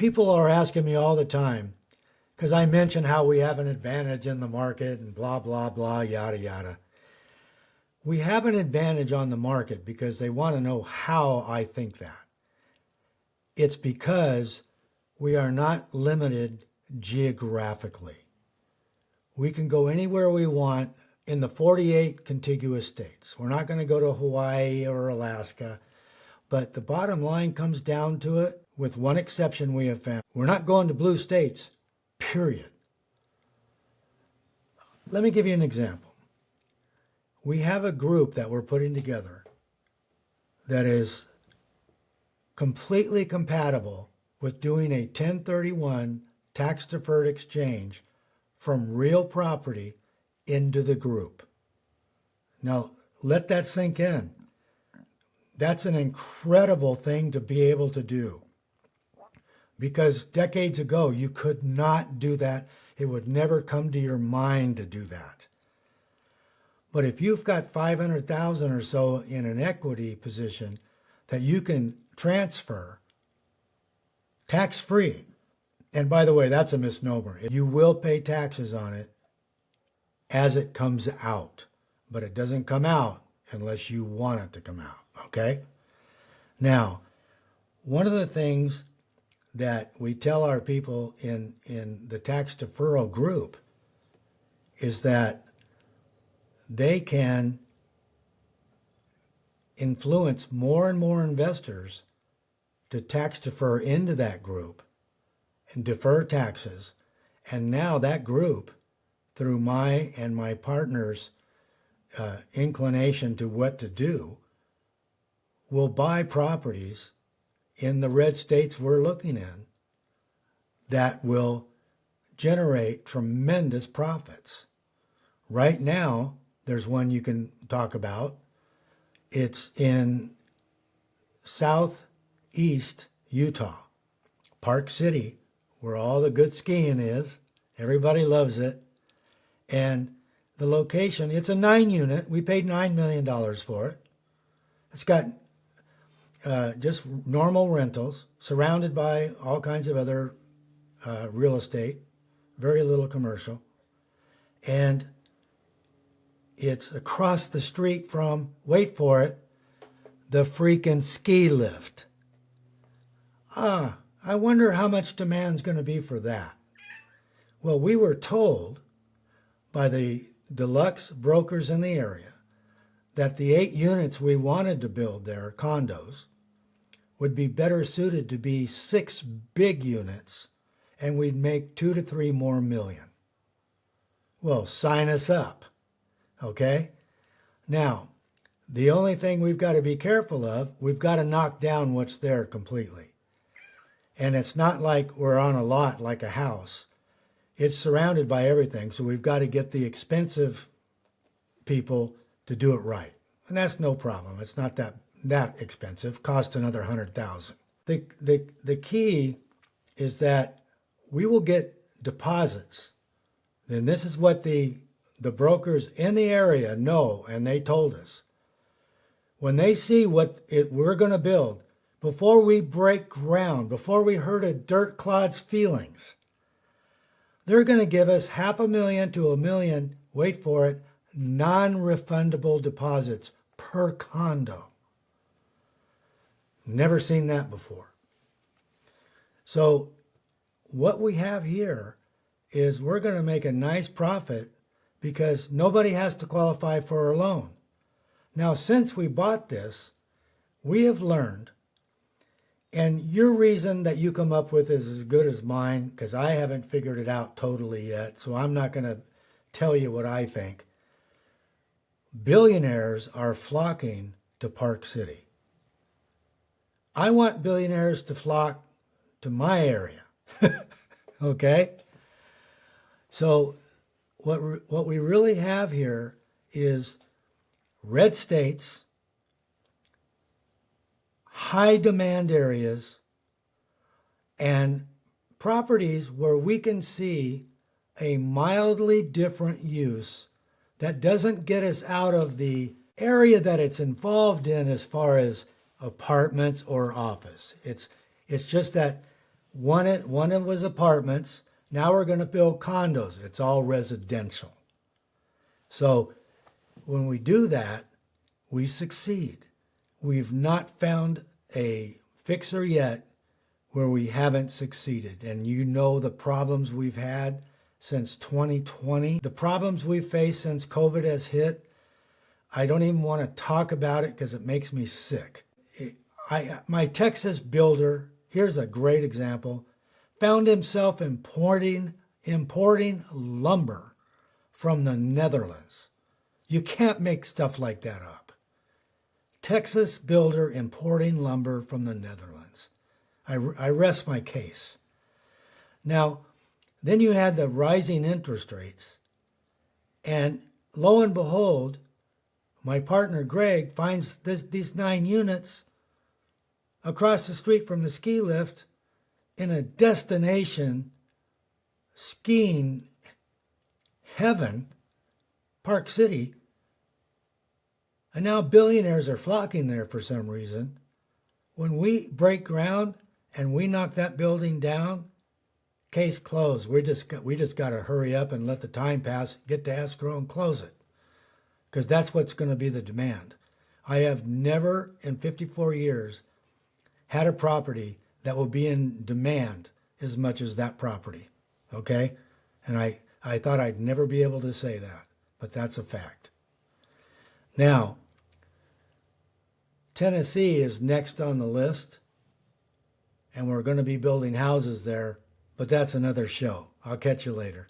People are asking me all the time, because I mention how we have an advantage in the market and blah, blah, blah, yada, yada. We have an advantage on the market because they want to know how I think that. It's because we are not limited geographically. We can go anywhere we want in the 48 contiguous states. We're not going to go to Hawaii or Alaska, but the bottom line comes down to it, with one exception we have found. We're not going to blue states, period. Let me give you an example. We have a group that we're putting together that is completely compatible with doing a 1031 tax-deferred exchange from real property into the group. Now, let that sink in. That's an incredible thing to be able to do, because decades ago you could not do that. It would never come to your mind to do that. But if you've got 500,000 or so in an equity position that you can transfer tax-free, and by the way, that's a misnomer. You will pay taxes on it as it comes out, but it doesn't come out unless you want it to come out, okay? Now, one of the things that we tell our people in the tax deferral group is that they can influence more and more investors to tax defer into that group and defer taxes. And now that group, through my and my partner's inclination to what to do, will buy properties in the red states we're looking in that will generate tremendous profits. Right now, there's one you can talk about. It's in southeast Utah, Park City, where all the good skiing is. Everybody loves it. And the location, it's a 9-unit. We paid $9 million for it. It's got just normal rentals, surrounded by all kinds of other real estate, very little commercial. And it's across the street from, wait for it, the freaking ski lift. I wonder how much demand's going to be for that. Well, we were told by the deluxe brokers in the area that the 8 units we wanted to build there, condos, would be better suited to be 6 big units, and we'd make 2 to 3 more million. Well, sign us up, okay? Now, the only thing we've got to be careful of, we've got to knock down what's there completely. And it's not like we're on a lot like a house. It's surrounded by everything, so we've got to get the expensive people to do it right. And that's no problem. It's not that expensive. Cost another $100,000. The key is that we will get deposits. And this is what the brokers in the area know, and they told us. When they see what we're going to build, before we break ground, before we hurt a dirt clod's feelings, they're going to give us $500,000 to $1 million, wait for it, non-refundable deposits per condo. Never seen that before. So what we have here is we're going to make a nice profit because nobody has to qualify for a loan. Now, since we bought this, we have learned, and your reason that you come up with is as good as mine, because I haven't figured it out totally yet, so I'm not going to tell you what I think. Billionaires are flocking to Park City. I want billionaires to flock to my area, okay? So what we really have here is red states, high demand areas, and properties where we can see a mildly different use that doesn't get us out of the area that it's involved in as far as apartments or office. It's just that One it was apartments. Now we're going to build condos. It's all residential. So when we do that, we succeed. We've not found a fixer yet where we haven't succeeded. And you know the problems we've had since 2020, the problems we've faced since COVID has hit. I don't even want to talk about it because it makes me sick. My Texas builder, here's a great example, found himself importing lumber from the Netherlands. You can't make stuff like that up. Texas builder importing lumber from the Netherlands. I rest my case. Now, then you had the rising interest rates, and lo and behold, my partner Greg finds these 9 units across the street from the ski lift in a destination skiing heaven, Park City, and now billionaires are flocking there for some reason. When we break ground and we knock that building down, case closed. We just got to hurry up and let the time pass, get to escrow and close it, because that's what's going to be the demand. I have never in 54 years had a property that will be in demand as much as that property, okay? And I thought I'd never be able to say that, but that's a fact. Now, Tennessee is next on the list, and we're going to be building houses there, but that's another show. I'll catch you later.